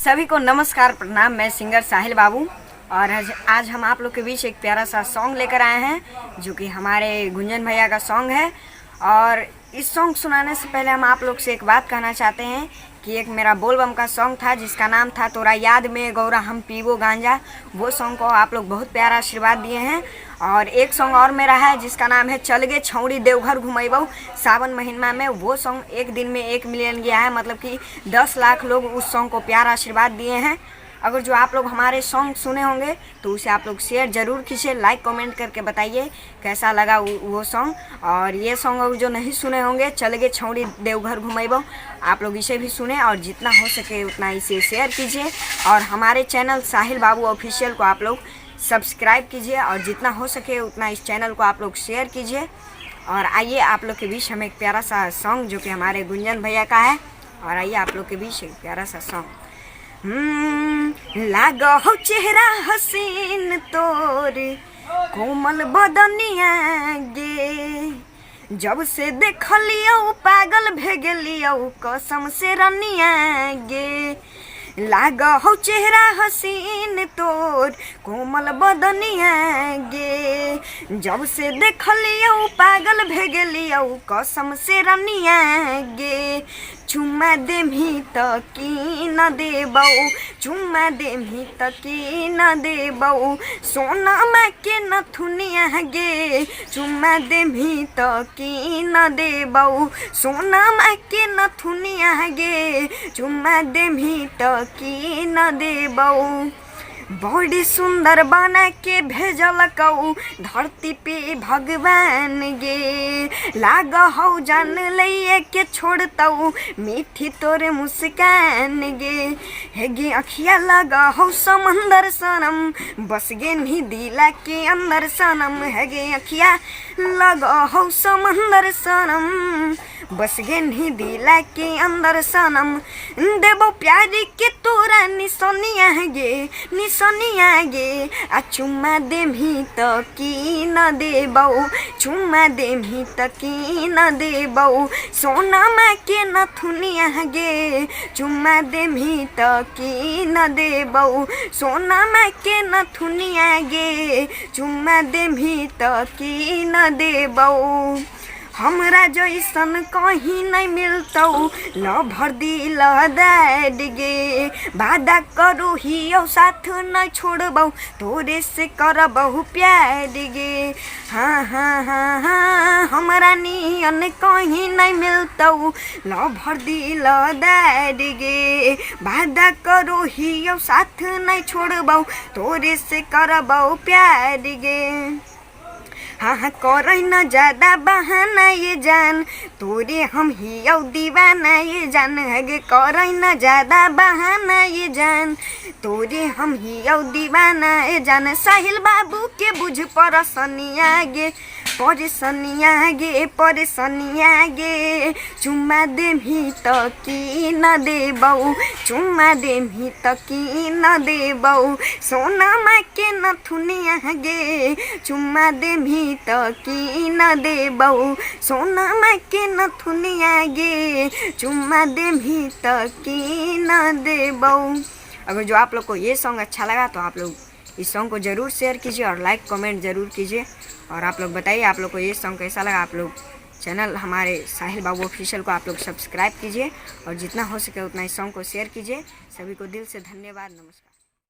सभी को नमस्कार प्रणाम। मैं सिंगर साहिल बाबू और आज हम आप लोग के बीच एक प्यारा सा सॉन्ग लेकर आए हैं जो कि हमारे गुंजन भैया का सॉन्ग है। और इस सॉन्ग सुनाने से पहले हम आप लोग से एक बात कहना चाहते हैं कि एक मेरा बोलबम का सॉन्ग था जिसका नाम था तोरा याद में गौरा हम पीवो गांजा। वो सॉन्ग को आप लोग बहुत प्यारा आशीर्वाद दिए हैं। और एक सॉन्ग और मेरा है जिसका नाम है चल गे छौड़ी देवघर घुमैबौ सावन महीना में। वो सॉन्ग एक दिन में 1 मिलियन गया है, मतलब कि 10 लाख लोग उस सॉन्ग को प्यारा आशीर्वाद दिए हैं। अगर जो आप लोग हमारे सॉन्ग सुने होंगे तो उसे आप लोग शेयर ज़रूर कीजिए, लाइक कमेंट करके बताइए कैसा लगा वो सॉन्ग। और ये सॉन्ग अगर जो नहीं सुने होंगे चल गे छौड़ी देवघर घुमैबौ, आप लोग इसे भी सुने और जितना हो सके उतना इसे शेयर कीजिए। और हमारे चैनल साहिल बाबू ऑफिशियल को आप लोग सब्सक्राइब कीजिए और जितना हो सके उतना इस चैनल को आप लोग शेयर कीजिए। और आइए आप लोग के बीच हम एक प्यारा सा सॉन्ग जो कि हमारे गुंजन भैया का है। और आइए आप लोग के बीच एक प्यारा सा सॉन्ग। लागो हो चेहरा हसीन तोर कोमल बदनिया गे, जब से देखलियो पागल भेगलियो कसम से रनिया गे। लागो हो चेहरा हसीन तोर कोमल बदनिया गे, जब से देखलियो पागल भेगलियो कसम से रनिया गे। चुम्मा देमी त की न देबौ, चुम्मा देमी त की न देबौ सोनमा के नथुनिया गे। चुम्मा देमी त की न देबौ सोनमा के नथुनिया गे। चुम्मा देमी त की न देबौ बड़ी सुंदर बना के भेजल कौ धरती पे भगवान गे। लाग हौ जान लइए के छोड़तौ मीठी तोरे मुस्कान गे। हे गे अखिया लग हौ समंदर सनम बस गे नी दिला के अंदर सनम। हे गे अखिया लग हौ समंदर सनम बस गे नी दिला के अंदर सनम। देबो प्यारी के तोरा निसनिया गे, निसनिया गे। आ चुम्मा देमी त की न देबौ, चुम्मा देमी त की न देबौ सोनमा के नथुनिया गे। चुम्मा देमी त की न देबौ सोनमा के नथुनिया गे। चुम्मा देमी त की न देबौ हमरा जैसन कहीं नहीं मिलतौ लभर दिल दैड गे। वादा करू हियो साथ न छोड़बौ तोरे से करबहु प्यार गे। हाँ हाँ हाँ हाँ हमरा नियन कहीं नहीं मिलतौ लभर दिल दैड गे। वादा करू हियो साथ नहीं छोड़बौ तोरे से करबहु प्यार गे। हाँ हाँ करई न ज्यादा बहाना ये जान तोरे हम हियौ दीवाना ये जान। हगे करई न ज्यादा बहाना ये जान तोरे हम हियौ दीवाना ये जान। साहिल बाबू के बुझ परसनिया गे, परेशानिया गे, परेशानिया गे। चुम्मा देमी त की न देबौ, चुम्मा देमी त की न देबौ सोनमा के नथुनिया गे। चुम्मा देमी त की न देबौ सोनमा के नथुनिया गे। चुम्मा देमी त की न देबौ। अगर जो आप लोग को ये सॉन्ग अच्छा लगा तो आप लोग इस सॉन्ग को ज़रूर शेयर कीजिए और लाइक कमेंट ज़रूर कीजिए। और आप लोग बताइए आप लोग को ये सॉन्ग कैसा लगा। आप लोग चैनल हमारे साहिल बाबू ऑफिशियल को आप लोग सब्सक्राइब कीजिए और जितना हो सके उतना इस सॉन्ग को शेयर कीजिए। सभी को दिल से धन्यवाद, नमस्कार।